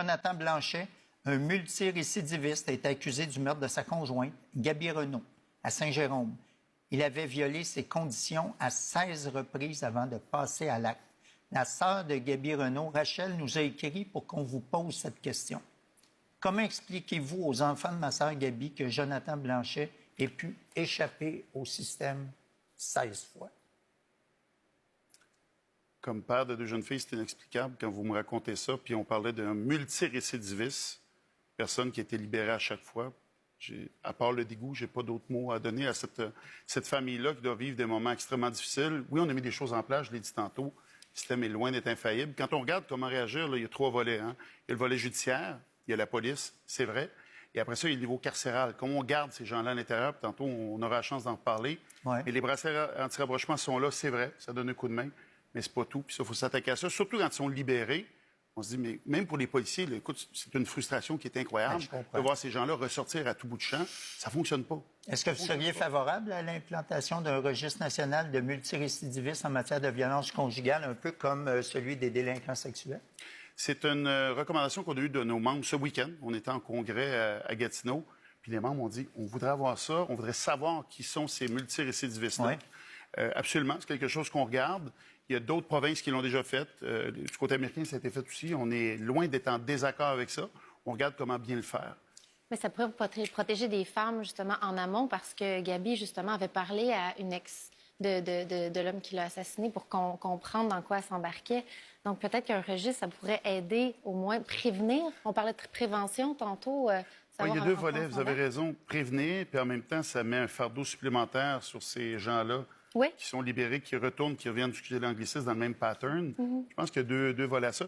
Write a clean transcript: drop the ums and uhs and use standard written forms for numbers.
Jonathan Blanchet, un multirécidiviste, a été accusé du meurtre de sa conjointe, Gaby Renaud, à Saint-Jérôme. Il avait violé ses conditions à 16 reprises avant de passer à l'acte. La sœur de Gaby Renaud, Rachel, nous a écrit pour qu'on vous pose cette question. Comment expliquez-vous aux enfants de ma sœur Gaby que Jonathan Blanchet ait pu échapper au système 16 fois? Comme père de deux jeunes filles, c'est inexplicable quand vous me racontez ça. Puis on parlait d'un multirécidiviste, personne qui a été libérée à chaque fois. À part le dégoût, je n'ai pas d'autres mots à donner à cette famille-là qui doit vivre des moments extrêmement difficiles. Oui, on a mis des choses en place, je l'ai dit tantôt. Le système est loin d'être infaillible. Quand on regarde comment réagir, là, il y a 3 volets. Hein. Il y a le volet judiciaire, il y a la police, c'est vrai. Et après ça, il y a le niveau carcéral. Comment on garde ces gens-là à l'intérieur? Puis tantôt, on aura la chance d'en reparler. Ouais. Et les bracelets anti-rapprochement sont là, c'est vrai. Ça donne un coup de main. Mais c'est pas tout. Puis ça, il faut s'attaquer à ça. Surtout quand ils sont libérés. On se dit, mais même pour les policiers, là, écoute, c'est une frustration qui est incroyable de voir ces gens-là ressortir à tout bout de champ. Ça ne fonctionne pas. Est-ce que vous seriez favorable à l'implantation d'un registre national de multirécidivistes en matière de violence conjugale, un peu comme celui des délinquants sexuels? C'est une recommandation qu'on a eue de nos membres ce week-end. On était en congrès à Gatineau. Puis les membres ont dit, on voudrait avoir ça, on voudrait savoir qui sont ces multirécidivistes-là. Ouais. Absolument, c'est quelque chose qu'on regarde. Il y a d'autres provinces qui l'ont déjà fait. Du côté américain, ça a été fait aussi. On est loin d'être en désaccord avec ça. On regarde comment bien le faire. Mais ça pourrait protéger des femmes, justement, en amont, parce que Gaby, justement, avait parlé à une ex de l'homme qui l'a assassiné pour comprendre dans quoi elle s'embarquait. Donc, peut-être qu'un registre, ça pourrait aider, au moins, prévenir. On parlait de prévention tantôt. Oui, il y a 2 volets, vous avez raison. Prévenir, puis en même temps, ça met un fardeau supplémentaire sur ces gens-là qui sont libérés, qui retournent, qui reviennent, excusez l'anglicisme, dans le même pattern. Je pense qu'il y a deux volets à ça.